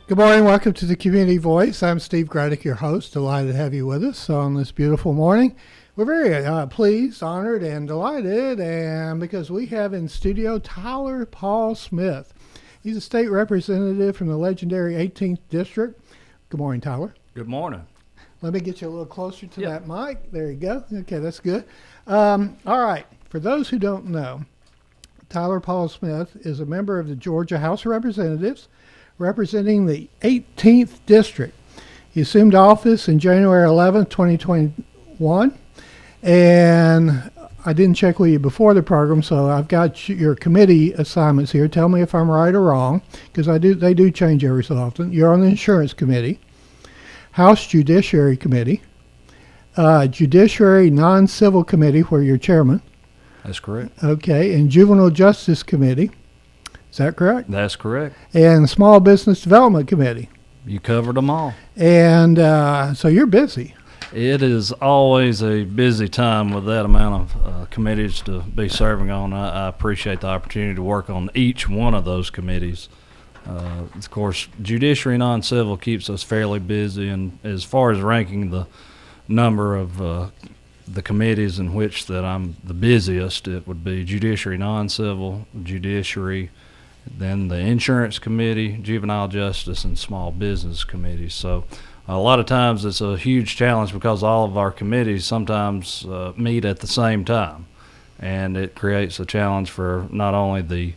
Good morning. Welcome to the Community Voice. I'm Steve Graddick, your host. Delighted to have you with us on this beautiful morning. We're very pleased, honored, and delighted, and because we have in studio Tyler Paul Smith. He's a state representative from the legendary 18th District. Good morning, Tyler. Good morning. Let me get you a little closer to that mic. There you go. Okay, that's good. All right. For those who don't know, Tyler Paul Smith is a member of the Georgia House of Representatives, representing the 18th District. He assumed office in January 11, 2021, and I didn't check with you before the program, so I've got your committee assignments here. Tell me if I'm right or wrong, because they do change every so often. You're on the Insurance Committee, House Judiciary Committee, Judiciary Non-Civil Committee, where you're chairman. That's correct. Okay, and Juvenile Justice Committee. Is that correct? That's correct. And Small Business Development Committee. You covered them all. And so you're busy. It is always a busy time with that amount of committees to be serving on. I appreciate the opportunity to work on each one of those committees. Of course, Judiciary Non-Civil keeps us fairly busy, and as far as ranking the number of the committees in which that I'm the busiest, it would be Judiciary Non-Civil, Judiciary, then the Insurance Committee, Juvenile Justice, and Small Business Committee. So a lot of times it's a huge challenge because all of our committees sometimes meet at the same time, and it creates a challenge for not only the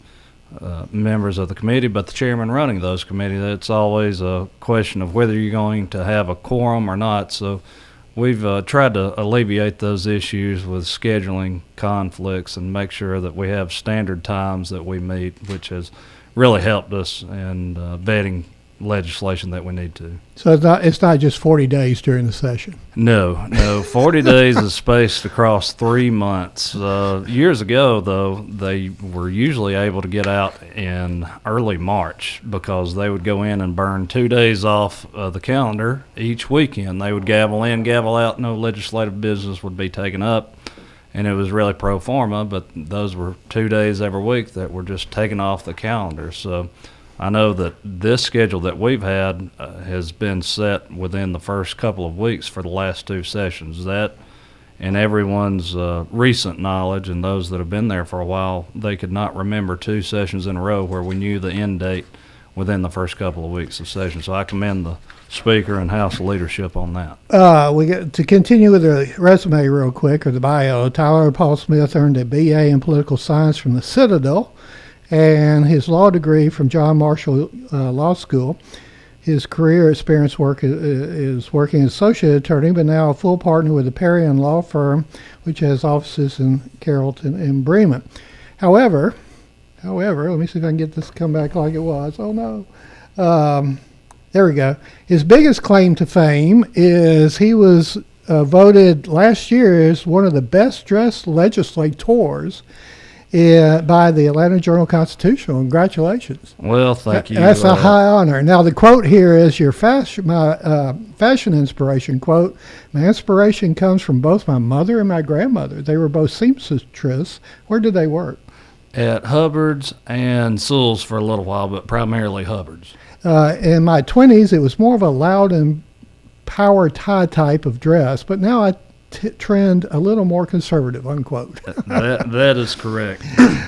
members of the committee but the chairman running those committees. It's always a question of whether you're going to have a quorum or not. So we've tried to alleviate those issues with scheduling conflicts and make sure that we have standard times that we meet, which has really helped us in vetting legislation that we need to. So it's not just 40 days during the session. No. 40 days is spaced across 3 months. Years ago, though, they were usually able to get out in early March because they would go in and burn 2 days off the calendar each weekend. They would gavel in, gavel out, no legislative business would be taken up, and it was really pro forma, but those were 2 days every week that were just taken off the calendar. So I know that this schedule that we've had has been set within the first couple of weeks for the last two sessions. That, in everyone's recent knowledge, and those that have been there for a while, they could not remember two sessions in a row where we knew the end date within the first couple of weeks of session. So I commend the Speaker and House leadership on that. We get to continue with the resume real quick, or the bio. Tyler Paul Smith earned a BA in political science from the Citadel and his law degree from John Marshall Law School. His career experience is working as associate attorney, but now a full partner with the Perry & Law Firm, which has offices in Carrollton and Bremen. However, let me see if I can get this to come back like it was. Oh, no. There we go. His biggest claim to fame is he was voted last year as one of the best-dressed legislators by the Atlanta Journal-Constitution. Congratulations. Well, thank you. That's a high honor. Now, the quote here is my fashion inspiration quote. My inspiration comes from both my mother and my grandmother. They were both seamstresses. Where did they work? At Hubbard's and Sewell's for a little while, but primarily Hubbard's. In my 20s, it was more of a loud and power tie type of dress, but now I trend a little more conservative, unquote. That is correct.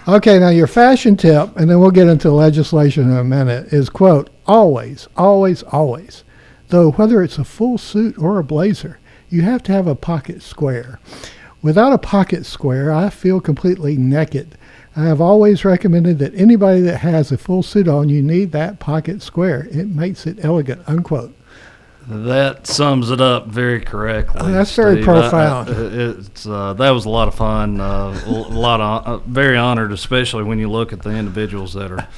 Okay, now your fashion tip, and then we'll get into legislation in a minute, is, quote, always, always, always, though whether it's a full suit or a blazer, you have to have a pocket square. Without a pocket square, I feel completely naked. I have always recommended that anybody that has a full suit on, you need that pocket square. It makes it elegant, unquote. That sums it up very correctly. Oh, that's Steve. very profound. That was a lot of fun. Very honored, especially when you look at the individuals that are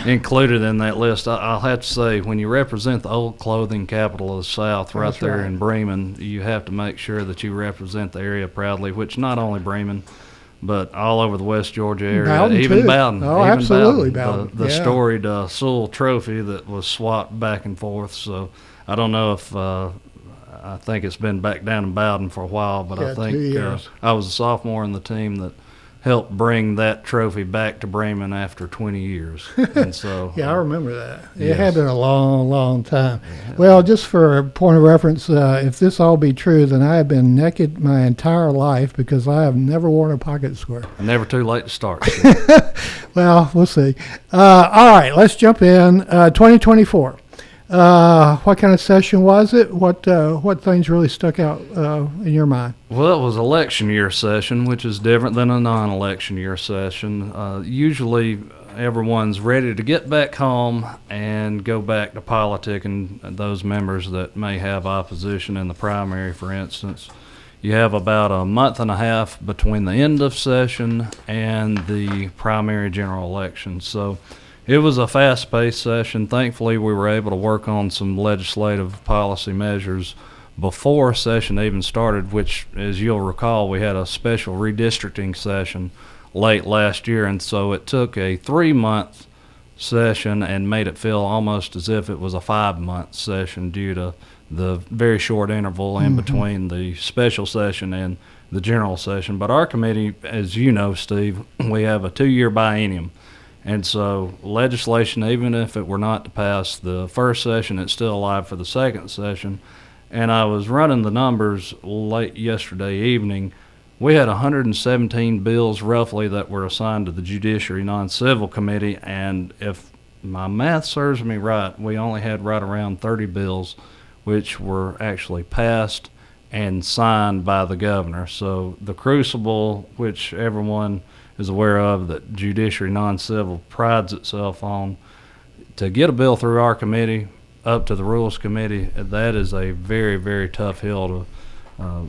included in that list. I'll have to say, when you represent the old clothing capital of the South, right there in Bremen, you have to make sure that you represent the area proudly, which not only Bremen, but all over the West Georgia area, Bowden even too. Bowden. Oh, even absolutely, Bowden. The storied Sewell Trophy that was swapped back and forth. So I don't know if I think it's been back down in Bowden for a while, but I think I was a sophomore in the team that help bring that trophy back to Bremen after 20 years. And so, Yeah, I remember that. It Yes. had been a long, long time. Well, just for a point of reference, if this all be true, then I have been naked my entire life because I have never worn a pocket square. never too late to start. Well, we'll see. All right, let's jump in. 2024. What kind of session was it? What things really stuck out in your mind? Well, it was election year session, which is different than a non-election year session. Usually, everyone's ready to get back home and go back to politicking. Those members that may have opposition in the primary, for instance, you have about a month and a half between the end of session and the primary general election. So it was a fast-paced session. Thankfully, we were able to work on some legislative policy measures before session even started, which, as you'll recall, we had a special redistricting session late last year, and so it took a 3-month session and made it feel almost as if it was a 5-month session due to the very short interval in between the special session and the general session. But our committee, as you know, Steve, we have a 2-year biennium. And so legislation, even if it were not to pass the first session, it's still alive for the second session. And I was running the numbers late yesterday evening. We had 117 bills roughly that were assigned to the Judiciary Non-Civil Committee, and if my math serves me right, we only had right around 30 bills which were actually passed and signed by the governor. So the crucible, which everyone is aware of, that Judiciary Non-Civil prides itself on, to get a bill through our committee up to the Rules Committee, that is a very, very tough hill to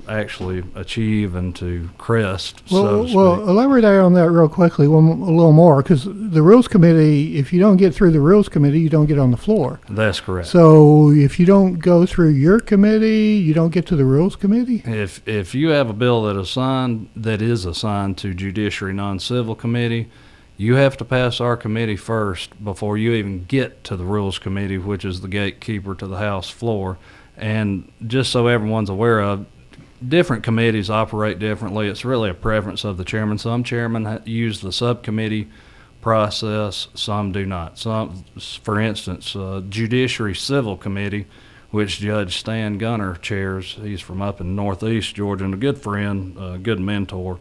actually achieve and to crest, so to speak. Well, elaborate on that real quickly, a little more, because the Rules Committee, if you don't get through the Rules Committee, you don't get on the floor. That's correct. So if you don't go through your committee, you don't get to the Rules Committee? If you have a bill that is assigned to Judiciary Non-Civil Committee, you have to pass our committee first before you even get to the Rules Committee, which is the gatekeeper to the House floor. And just so everyone's aware of, different committees operate differently. It's really a preference of the chairman. Some chairmen use the subcommittee process, some do not. Some, for instance, Judiciary Civil Committee, which Judge Stan Gunner chairs. He's from up in Northeast Georgia and a good friend, a good mentor.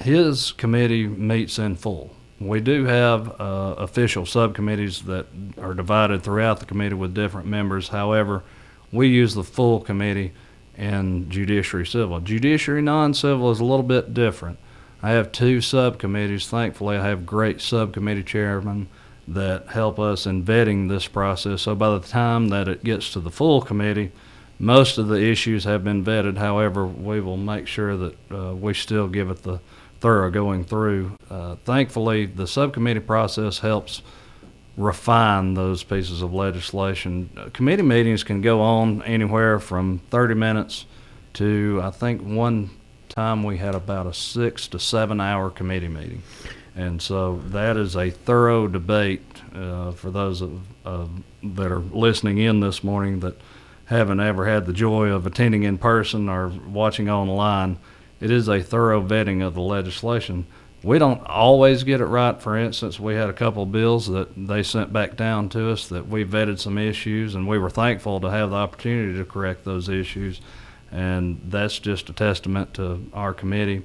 His committee meets in full. We do have official subcommittees that are divided throughout the committee with different members. However, we use the full committee in Judiciary Civil. Judiciary Non-Civil is a little bit different. I have 2 subcommittees. Thankfully, I have great subcommittee chairmen that help us in vetting this process. So by the time that it gets to the full committee, most of the issues have been vetted. However, we will make sure that we still give it the thorough going through. Thankfully, the subcommittee process helps refine those pieces of legislation. Committee meetings can go on anywhere from 30 minutes to, I think one time we had about a 6 to 7 hour committee meeting. And so that is a thorough debate for those that are listening in this morning that haven't ever had the joy of attending in person or watching online. It is a thorough vetting of the legislation. We don't always get it right. For instance, we had a couple of bills that they sent back down to us that we vetted some issues, and we were thankful to have the opportunity to correct those issues. And that's just a testament to our committee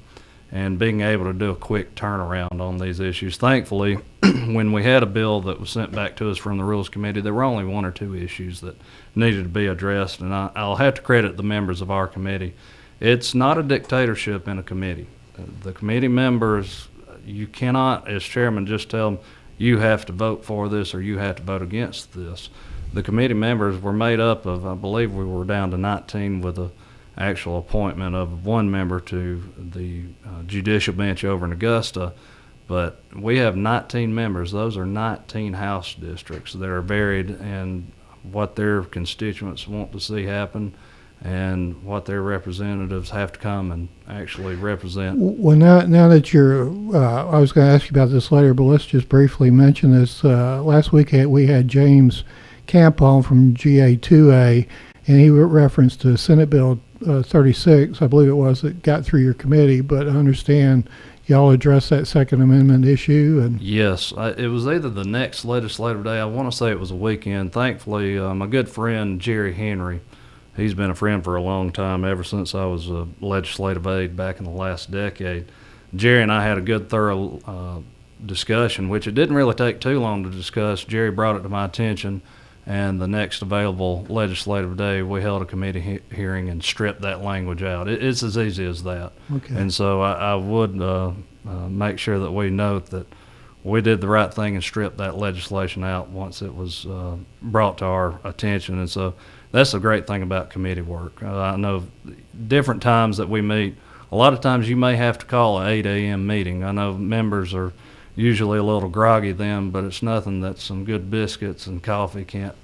and being able to do a quick turnaround on these issues. Thankfully, when we had a bill that was sent back to us from the Rules Committee, there were only 1 or 2 issues that needed to be addressed, and I'll have to credit the members of our committee. It's not a dictatorship in a committee. The committee members, you cannot, as chairman, just tell them you have to vote for this or you have to vote against this. The committee members were made up of, I believe we were down to 19 with an actual appointment of 1 member to the judicial bench over in Augusta. But we have 19 members. Those are 19 House districts that are varied in what their constituents want to see happen and what their representatives have to come and actually represent. Well, now that you're, I was going to ask you about this later, but let's just briefly mention this. Last week we had James Camp on from GA2A, and he referenced the Senate Bill 36, I believe it was, that got through your committee, but I understand y'all addressed that Second Amendment issue. And Yes, it was either the next legislative day. I want to say it was a weekend. Thankfully, my good friend Jerry Henry, he's been a friend for a long time, ever since I was a legislative aide back in the last decade. Jerry and I had a good, thorough discussion, which it didn't really take too long to discuss. Jerry brought it to my attention, and the next available legislative day, we held a committee hearing and stripped that language out. It's as easy as that. Okay. And so I would make sure that we note that we did the right thing and stripped that legislation out once it was brought to our attention. And so that's the great thing about committee work. I know different times that we meet, a lot of times you may have to call an 8 a.m. meeting. I know members are usually a little groggy then, but it's nothing that some good biscuits and coffee can't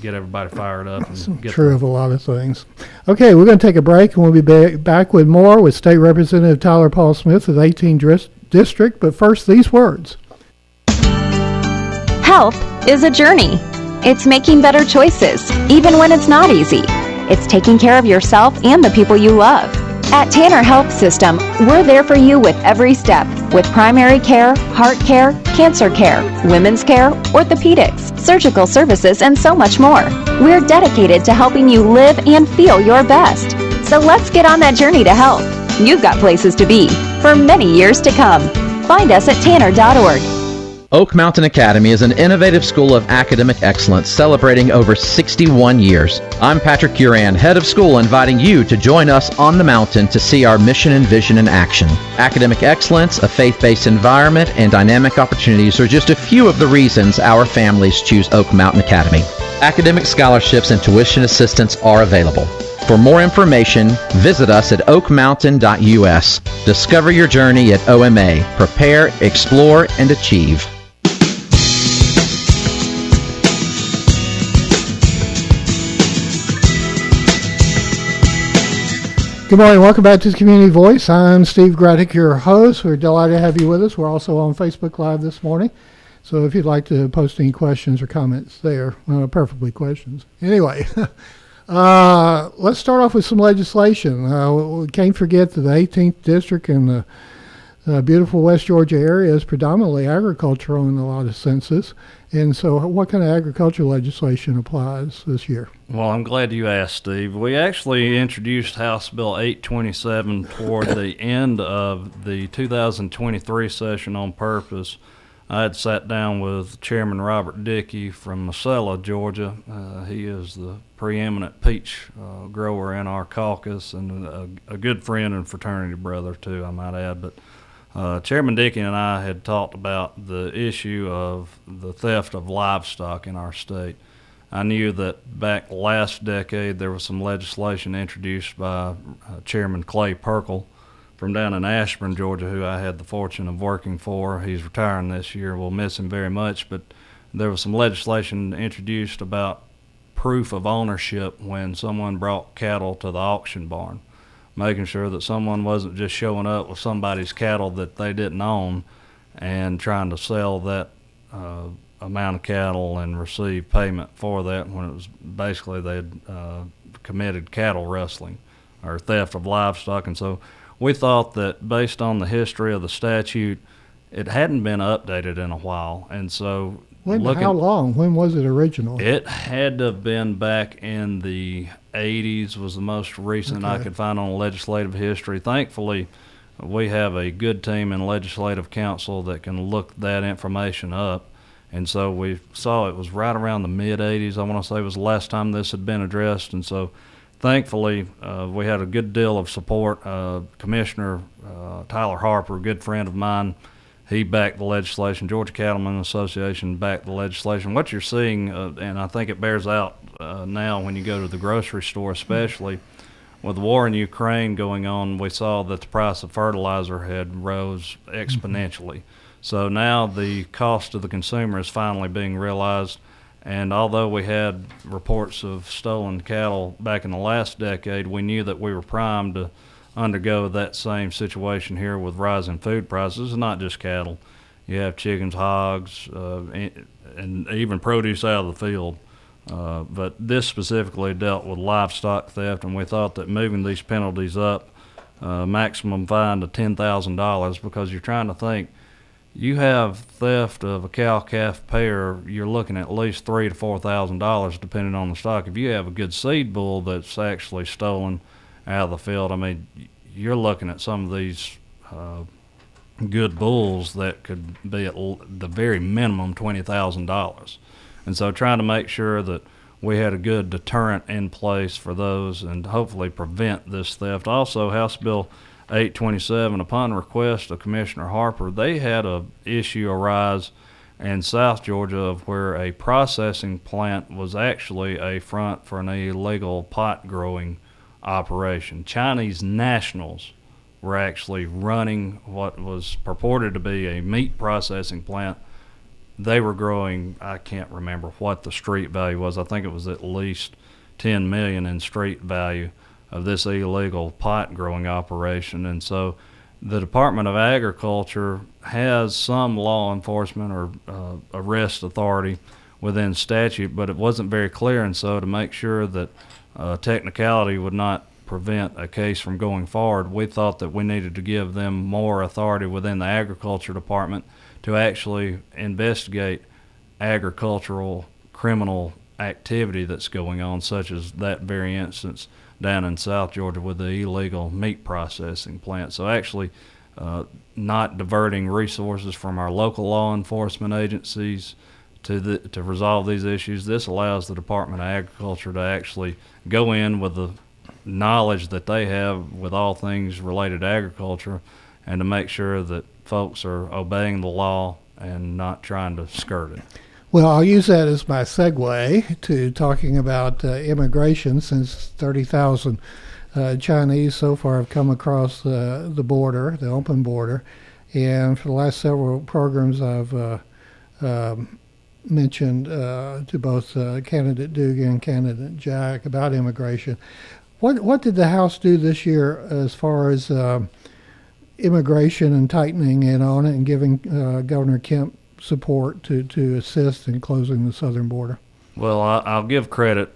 get everybody fired up. And get True of a lot of things. Okay, we're going to take a break, and we'll be back with more with State Representative Tyler Paul Smith of the 18th District. But first, these words. Health is a journey. It's making better choices, even when it's not easy. It's taking care of yourself and the people you love. At Tanner Health System, we're there for you with every step, with primary care, heart care, cancer care, women's care, orthopedics, surgical services, and so much more. We're dedicated to helping you live and feel your best. So let's get on that journey to health. You've got places to be for many years to come. Find us at tanner.org. Oak Mountain Academy is an innovative school of academic excellence celebrating over 61 years. I'm Patrick Uran, head of school, inviting you to join us on the mountain to see our mission and vision in action. Academic excellence, a faith-based environment, and dynamic opportunities are just a few of the reasons our families choose Oak Mountain Academy. Academic scholarships and tuition assistance are available. For more information, visit us at oakmountain.us. Discover your journey at OMA. Prepare, explore, and achieve. Good morning. Welcome back to the Community Voice. I'm Steve Graddick, your host. We're delighted to have you with us. We're also on Facebook Live this morning. So if you'd like to post any questions or comments there, preferably questions. Anyway, let's start off with some legislation. We can't forget that the 18th District and the beautiful West Georgia area is predominantly agricultural in a lot of senses. And so what kind of agricultural legislation applies this year? Well, I'm glad you asked, Steve. We actually introduced House Bill 827 toward the end of the 2023 session on purpose. I had sat down with Chairman Robert Dickey from Macella, Georgia. He is the preeminent peach grower in our caucus and a good friend and fraternity brother, too, I might add. But Chairman Dickey and I had talked about the issue of the theft of livestock in our state. I knew that back last decade there was some legislation introduced by Chairman Clay Perkle from down in Ashburn, Georgia, who I had the fortune of working for. He's retiring this year. We'll miss him very much, but there was some legislation introduced about proof of ownership when someone brought cattle to the auction barn, making sure that someone wasn't just showing up with somebody's cattle that they didn't own and trying to sell that amount of cattle and receive payment for that when it was basically they had committed cattle rustling or theft of livestock. And so we thought that based on the history of the statute, it hadn't been updated in a while. And so How long? When was it original? It had to have been back in the 80s was the most recent I could find on legislative history. Thankfully, we have a good team in legislative council that can look that information up. And so we saw it was right around the mid-'80s, I want to say was the last time this had been addressed. And so thankfully, we had a good deal of support. Commissioner Tyler Harper, a good friend of mine, he backed the legislation. Georgia Cattlemen's Association backed the legislation. What you're seeing, and I think it bears out now when you go to the grocery store especially, with the war in Ukraine going on, we saw that the price of fertilizer had rose exponentially. So now the cost to the consumer is finally being realized. And although we had reports of stolen cattle back in the last decade, we knew that we were primed to undergo that same situation here with rising food prices. It's not just cattle. You have chickens, hogs, and even produce out of the field. But this specifically dealt with livestock theft, and we thought that moving these penalties up, maximum fine to $10,000, because you're trying to think, you have theft of a cow-calf pair, you're looking at least $3,000 to $4,000 depending on the stock. If you have a good seed bull that's actually stolen out of the field, I mean, you're looking at some of these good bulls that could be at the very minimum $20,000. And so trying to make sure that we had a good deterrent in place for those and hopefully prevent this theft. Also, House Bill 827, upon request of Commissioner Harper, they had a issue arise in South Georgia of where a processing plant was actually a front for an illegal pot growing operation. Chinese nationals were actually running what was purported to be a meat processing plant. They were growing, I can't remember what the street value was. I think it was at least $10 million in street value of this illegal pot growing operation. And so the Department of Agriculture has some law enforcement or arrest authority within statute, but it wasn't very clear. And so to make sure that technicality would not prevent a case from going forward, we thought that we needed to give them more authority within the Agriculture Department to actually investigate agricultural criminal activity that's going on, such as that very instance down in South Georgia with the illegal meat processing plant. So actually not diverting resources from our local law enforcement agencies to resolve these issues. This allows the Department of Agriculture to actually go in with the knowledge that they have with all things related to agriculture and to make sure that folks are obeying the law and not trying to skirt it. Well, I'll use that as my segue to talking about immigration, since 30,000 Chinese so far have come across the border, the open border. And for the last several programs, I've mentioned to both candidate Dugan and candidate Jack about immigration. What did the House do this year as far as immigration and tightening in on it and giving Governor Kemp support to assist in closing the southern border? Well, I'll give credit.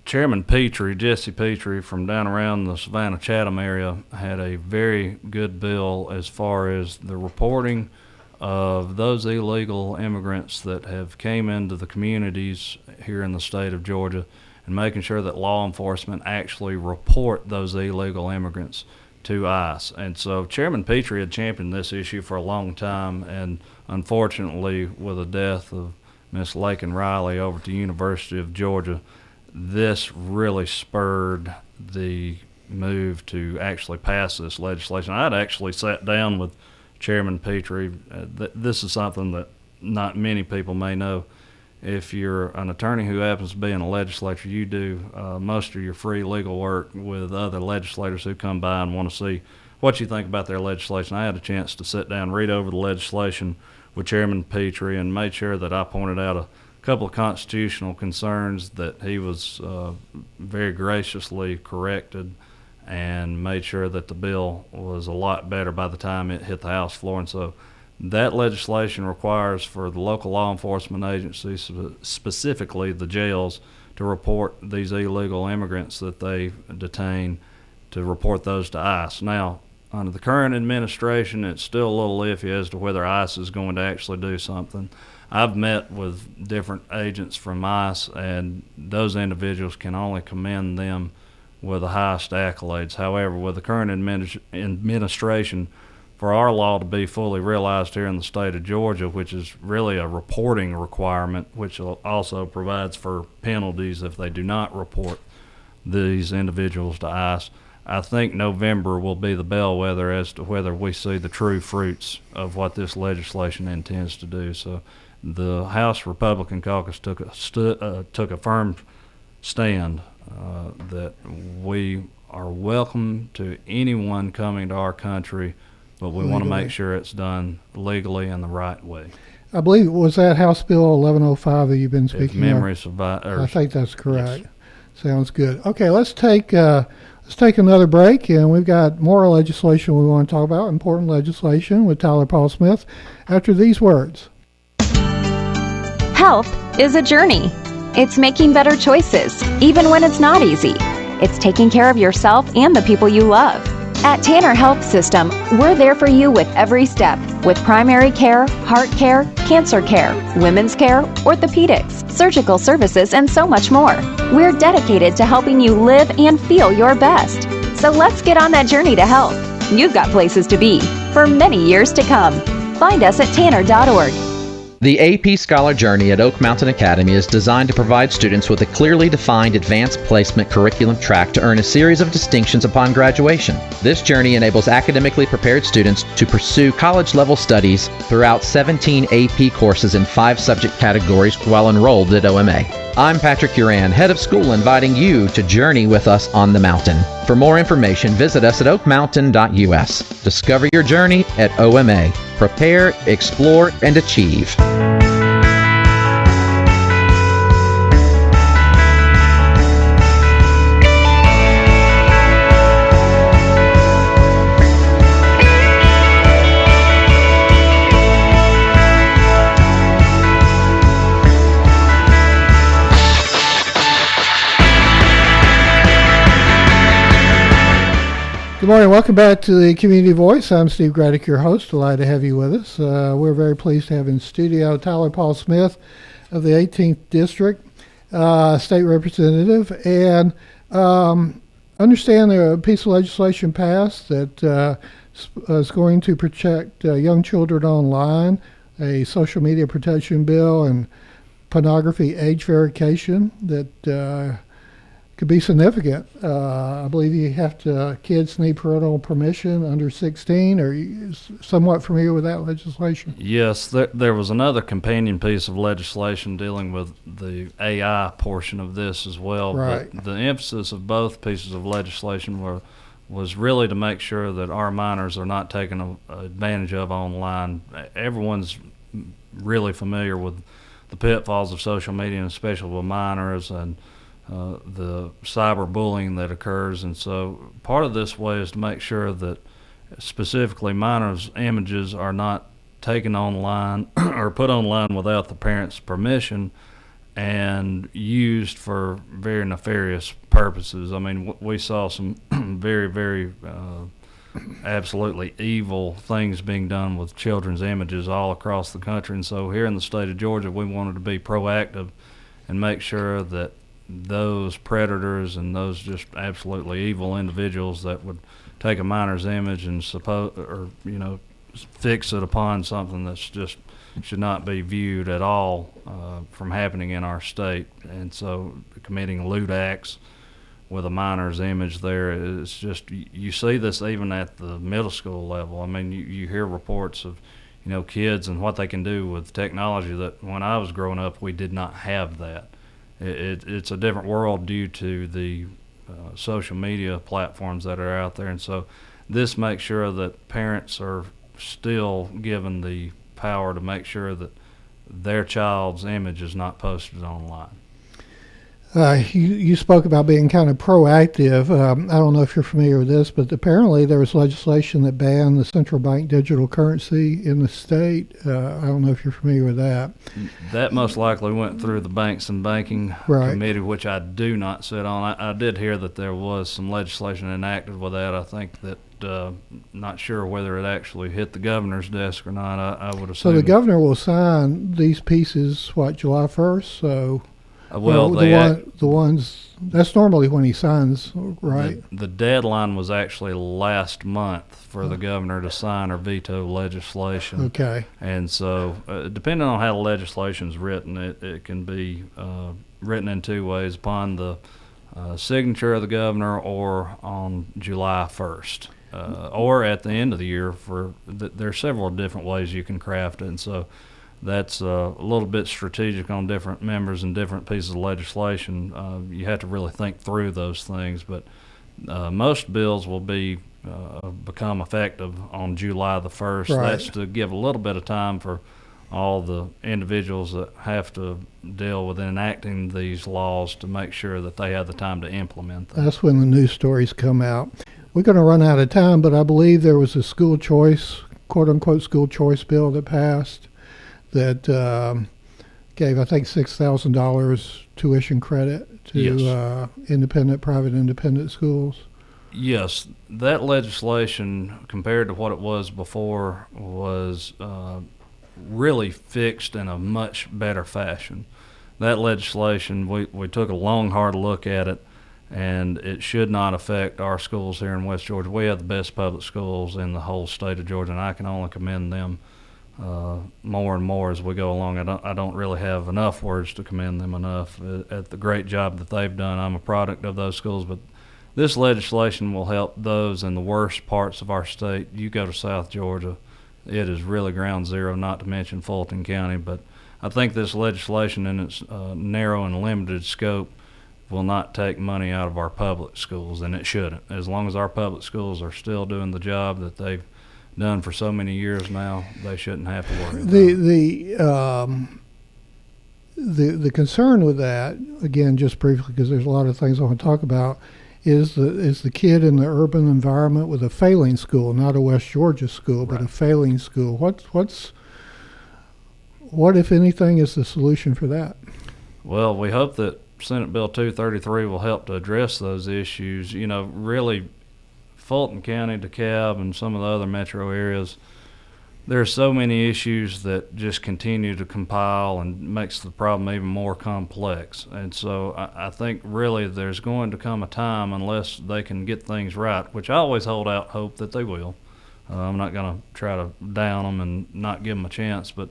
Chairman Petrie, Jesse Petrie, from down around the Savannah-Chatham area, had a very good bill as far as the reporting of those illegal immigrants that have came into the communities here in the state of Georgia, and making sure that law enforcement actually report those illegal immigrants to ICE. And so Chairman Petrie had championed this issue for a long time, and unfortunately, with the death of Miss Lakin Riley over at the University of Georgia, this really spurred the move to actually pass this legislation. I'd actually sat down with Chairman Petrie. This is something that not many people may know. If you're an attorney who happens to be in a legislature, you do most of your free legal work with other legislators who come by and want to see what you think about their legislation. I had a chance to sit down and read over the legislation with Chairman Petrie and made sure that I pointed out a couple of constitutional concerns that he was very graciously corrected, and made sure that the bill was a lot better by the time it hit the House floor. And so that legislation requires for the local law enforcement agencies, specifically the jails, to report these illegal immigrants that they detain, to report those to ICE. Now, under the current administration, it's still a little iffy as to whether ICE is going to actually do something. I've met with different agents from ICE, and those individuals can only commend them with the highest accolades. However, with the current administration, for our law to be fully realized here in the state of Georgia, which is really a reporting requirement, which also provides for penalties if they do not report these individuals to ICE, I think November will be the bellwether as to whether we see the true fruits of what this legislation intends to do. So the House Republican caucus took a firm stand that we are welcome to anyone coming to our country, but we want to make sure it's done legally and the right way. I believe it was that House Bill 1105 that you've been speaking If memory survives. I think that's correct. Yes. Sounds good. Okay, let's take another break, and we've got more legislation we want to talk about, important legislation, with Tyler Paul Smith after these words. Health is a journey. It's making better choices, even when it's not easy. It's taking care of yourself and the people you love. At Tanner Health System, we're there for you with every step, with primary care, heart care, cancer care, women's care, orthopedics, surgical services, and so much more. We're dedicated to helping you live and feel your best. So let's get on that journey to health. You've got places to be for many years to come. Find us at tanner.org. The AP Scholar Journey at Oak Mountain Academy is designed to provide students with a clearly defined advanced placement curriculum track to earn a series of distinctions upon graduation. This journey enables academically prepared students to pursue college-level studies throughout 17 AP courses in 5 subject categories while enrolled at OMA. I'm Patrick Uran, head of school, inviting you to journey with us on the mountain. For more information, visit us at oakmountain.us. Discover your journey at OMA. Prepare, explore, and achieve. Good morning. Welcome back to the Community Voice. I'm Steve Graddick, your host. Delighted to have you with us. We're very pleased to have in studio Tyler Paul Smith of the 18th District, State Representative, and understand there a piece of legislation passed that is going to protect young children online, a social media protection bill, and pornography age verification that could be significant. I believe you have to, kids need parental permission under 16. Are you somewhat familiar with that legislation? Yes, there was another companion piece of legislation dealing with the AI portion of this as well. Right. But the emphasis of both pieces of legislation was really to make sure that our minors are not taken advantage of online. Everyone's really familiar with the pitfalls of social media, and especially with minors, and the cyberbullying that occurs. And so part of this way is to make sure that specifically minors' images are not taken online or put online without the parents' permission and used for very nefarious purposes. I mean, we saw some very, very absolutely evil things being done with children's images all across the country. And so here in the state of Georgia, we wanted to be proactive and make sure that those predators and those just absolutely evil individuals that would take a minor's image and fix it upon something that's just should not be viewed at all from happening in our state. And so committing lewd acts with a minor's image there is just, you see this even at the middle school level. I mean, you hear reports of kids and what they can do with technology that when I was growing up we did not have that. It's a different world due to the social media platforms that are out there. And so this makes sure that parents are still given the power to make sure that their child's image is not posted online. You spoke about being kind of proactive. I don't know if you're familiar with this, but apparently there was legislation that banned the central bank digital currency in the state. I don't know if you're familiar with that. That most likely went through the Banks and Banking Committee, which I do not sit on. I did hear that there was some legislation enacted with that. I think that not sure whether it actually hit the governor's desk or not. I would assume. So the governor will sign these pieces, July 1st? So. The ones that's normally when he signs, right? The deadline was actually last month for the governor to sign or veto legislation. Okay. And so, depending on how the legislation is written, it can be written in two ways: upon the signature of the governor, or on July 1st, or at the end of the year. There are several different ways you can craft it, and so. That's a little bit strategic on different members and different pieces of legislation. You have to really think through those things, but most bills will become effective on July the 1st. Right. That's to give a little bit of time for all the individuals that have to deal with enacting these laws to make sure that they have the time to implement them. That's when the news stories come out. We're going to run out of time, but I believe there was a school choice, quote-unquote school choice bill that passed that gave, I think, $6,000 tuition credit to Yes. private independent schools. Yes, that legislation, compared to what it was before, was really fixed in a much better fashion. That legislation, we took a long, hard look at it, and it should not affect our schools here in West Georgia. We have the best public schools in the whole state of Georgia, and I can only commend them more and more as we go along. I don't really have enough words to commend them enough at the great job that they've done. I'm a product of those schools, but this legislation will help those in the worst parts of our state. You go to South Georgia, it is really ground zero, not to mention Fulton County. But I think this legislation in its narrow and limited scope will not take money out of our public schools, and it shouldn't. As long as our public schools are still doing the job that they've done for so many years now, they shouldn't have to worry about it. The concern with that, again, just briefly, because there's a lot of things I want to talk about, is the kid in the urban environment with a failing school, not a West Georgia school, but Right. a failing school. What if anything is the solution for that? Well, we hope that Senate Bill 233 will help to address those issues. You know, really, Fulton County, DeKalb, and some of the other metro areas, there are so many issues that just continue to compile and makes the problem even more complex. And so I think really there's going to come a time, unless they can get things right, which I always hold out hope that they will. I'm not going to try to down them and not give them a chance, but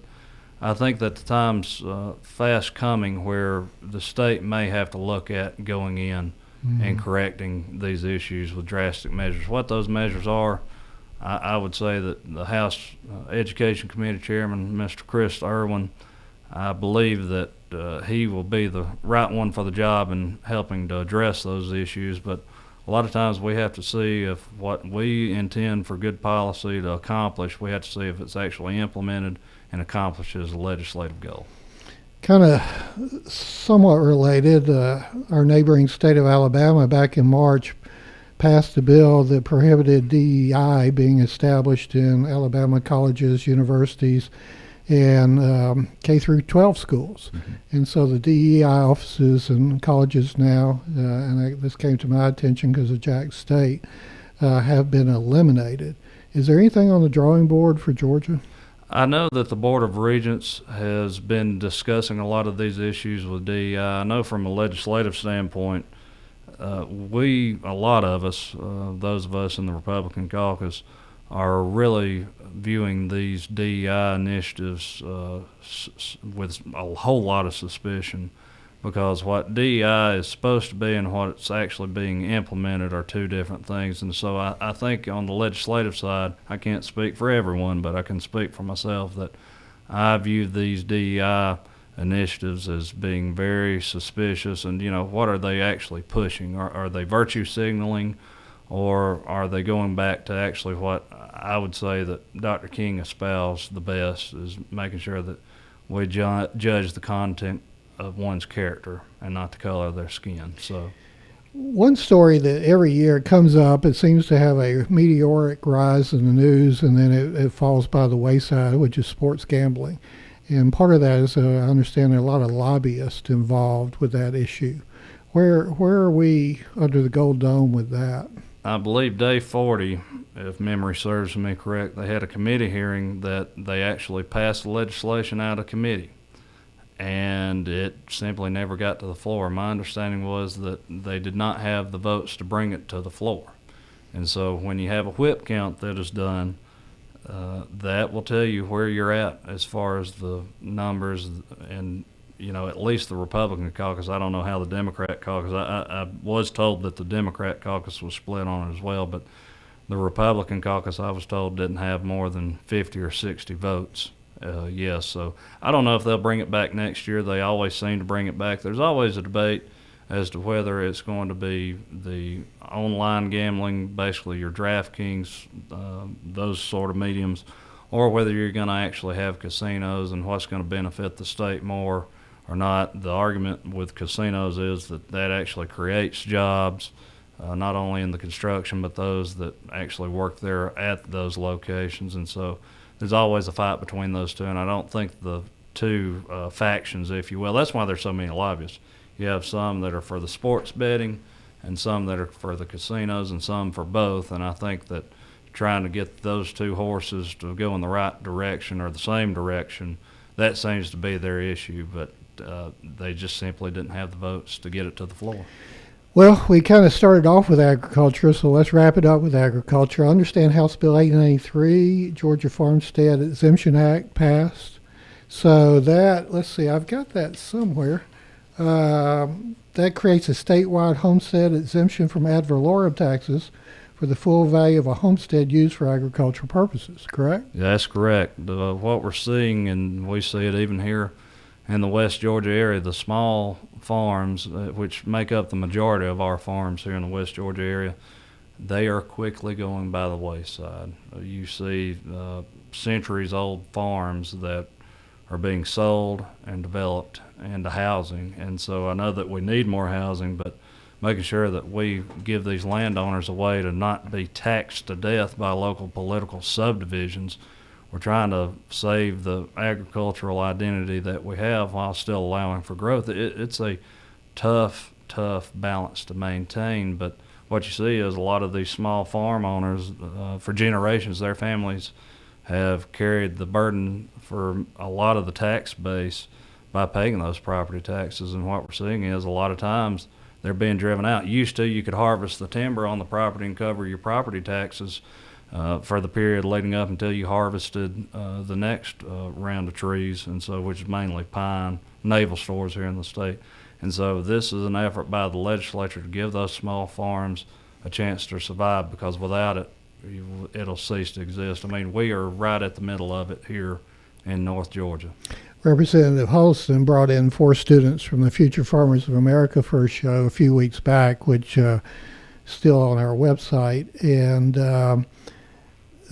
I think that the time's fast coming where the state may have to look at going in and correcting these issues with drastic measures. What those measures are, I would say that the House Education Committee Chairman, Mr. Chris Irwin, I believe that he will be the right one for the job in helping to address those issues. But a lot of times we have to see if what we intend for good policy to accomplish, we have to see if it's actually implemented and accomplishes a legislative goal. Kind of somewhat related, our neighboring state of Alabama back in March passed a bill that prohibited DEI being established in Alabama colleges, universities, and K through 12 schools. And so the DEI offices and colleges now, this came to my attention because of Jack State, have been eliminated. Is there anything on the drawing board for Georgia? I know that the Board of Regents has been discussing a lot of these issues with DEI. I know from a legislative standpoint, a lot of us, those of us in the Republican caucus, are really viewing these DEI initiatives with a whole lot of suspicion, because what DEI is supposed to be and what it's actually being implemented are two different things. And so I think on the legislative side, I can't speak for everyone, but I can speak for myself that I view these DEI initiatives as being very suspicious. And, you know, what are they actually pushing? Are they virtue signaling, or are they going back to actually what I would say that Dr. King espoused the best, is making sure that we judge the content of one's character and not the color of their skin. So One story that every year comes up, it seems to have a meteoric rise in the news, and then it falls by the wayside, which is sports gambling. And part of that is, I understand there are a lot of lobbyists involved with that issue. Where are we under the Gold Dome with that? I believe day 40, if memory serves me correct, they had a committee hearing that they actually passed the legislation out of committee, and it simply never got to the floor. My understanding was that they did not have the votes to bring it to the floor. And so when you have a whip count that is done, that will tell you where you're at as far as the numbers. And, you know, at least the Republican caucus, I don't know how the Democrat caucus, I was told that the Democrat caucus was split on it as well, but the Republican caucus, I was told, didn't have more than 50 or 60 votes. Yes, so I don't know if they'll bring it back next year. They always seem to bring it back. There's always a debate as to whether it's going to be the online gambling, basically your DraftKings, those sort of mediums, or whether you're going to actually have casinos and what's going to benefit the state more or not. The argument with casinos is that actually creates jobs, not only in the construction, but those that actually work there at those locations. And so there's always a fight between those two, and I don't think the two factions, if you will. That's why there's so many lobbyists. You have some that are for the sports betting and some that are for the casinos and some for both. And I think that trying to get those two horses to go in the right direction or the same direction, that seems to be their issue. But they just simply didn't have the votes to get it to the floor. Well, we kind of started off with agriculture, so let's wrap it up with agriculture. I understand House Bill 893, Georgia Farmstead Exemption Act passed. So that, let's see, I've got that somewhere. That creates a statewide homestead exemption from ad valorem taxes for the full value of a homestead used for agricultural purposes, correct? Yeah, that's correct. What we're seeing, and we see it even here in the West Georgia area, the small farms, which make up the majority of our farms here in the West Georgia area, they are quickly going by the wayside. You see centuries-old farms that are being sold and developed into housing. And so I know that we need more housing, but making sure that we give these landowners a way to not be taxed to death by local political subdivisions. We're trying to save the agricultural identity that we have while still allowing for growth. It's a tough balance to maintain, but what you see is a lot of these small farm owners, for generations, their families have carried the burden for a lot of the tax base by paying those property taxes. And what we're seeing is a lot of times they're being driven out. Used to, you could harvest the timber on the property and cover your property taxes for the period leading up until you harvested the next round of trees, and so which is mainly pine, navel stores here in the state. And so this is an effort by the legislature to give those small farms a chance to survive, because without it, it'll cease to exist. I mean, we are right at the middle of it here in North Georgia. Representative Holston brought in 4 students from the Future Farmers of America first show a few weeks back, which still on our website. And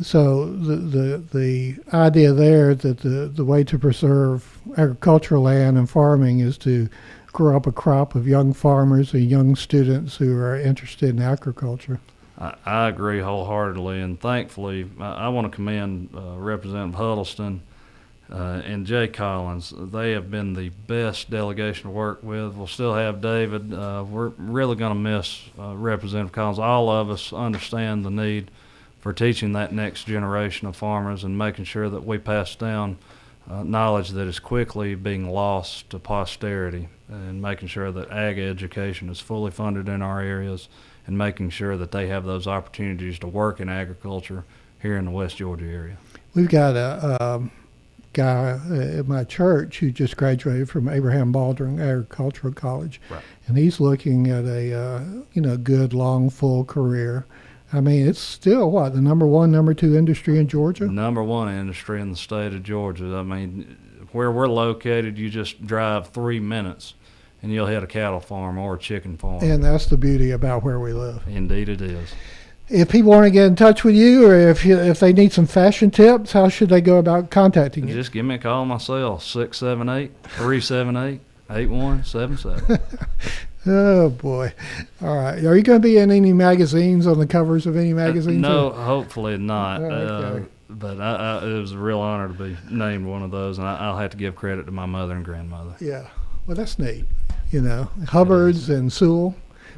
so the idea there that the way to preserve agricultural land and farming is to grow up a crop of young farmers and young students who are interested in agriculture. I agree wholeheartedly, and thankfully, I want to commend Representative Huddleston and Jay Collins. They have been the best delegation to work with. We'll still have David. We're really going to miss Representative Collins. All of us understand the need for teaching that next generation of farmers and making sure that we pass down knowledge that is quickly being lost to posterity, and making sure that ag education is fully funded in our areas, and making sure that they have those opportunities to work in agriculture here in the West Georgia area. We've got a guy at my church who just graduated from Abraham Baldwin Agricultural College, Right. and he's looking at a good, long, full career. I mean, it's still the number 1, number 2 industry in Georgia? Number 1 industry in the state of Georgia. I mean, where we're located, you just drive 3 minutes and you'll hit a cattle farm or a chicken farm. And that's the beauty about where we live. Indeed it is. If people want to get in touch with you, or if they need some fashion tips, how should they go about contacting you? Just give me a call myself, 678-378-8177. Oh, boy. All right. Are you going to be in any magazines, on the covers of any magazines? No, hopefully not. Okay. But it was a real honor to be named one of those, and I'll have to give credit to my mother and grandmother. Yeah. Well, that's neat. Hubbard's and Sewell.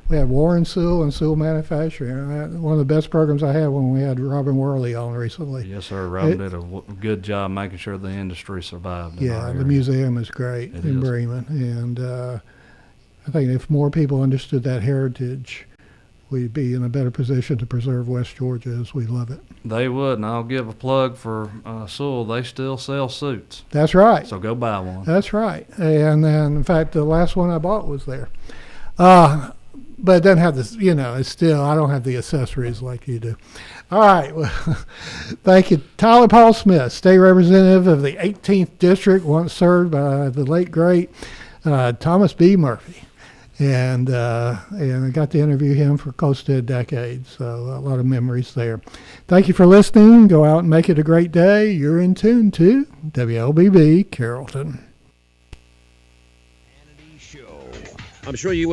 We had Warren Sewell and Sewell Manufacturing. One of the best programs I had when we had Robin Worley on recently. Yes, sir. Robin did a good job making sure the industry survived. Yeah, the museum is great in Bremen. And I think if more people understood that heritage, we'd be in a better position to preserve West Georgia as we love it. They would, and I'll give a plug for Sewell. They still sell suits. That's right. So go buy one. That's right. And then, in fact, the last one I bought was there. But it doesn't have this, it's still, I don't have the accessories like you do. All right. Well, thank you. Tyler Paul Smith, state representative of the 18th District, once served by the late, great Thomas B. Murphy. And I got to interview him for close to a decade, so a lot of memories there. Thank you for listening. Go out and make it a great day. You're in tune to WLBB Carrollton. I'm sure you would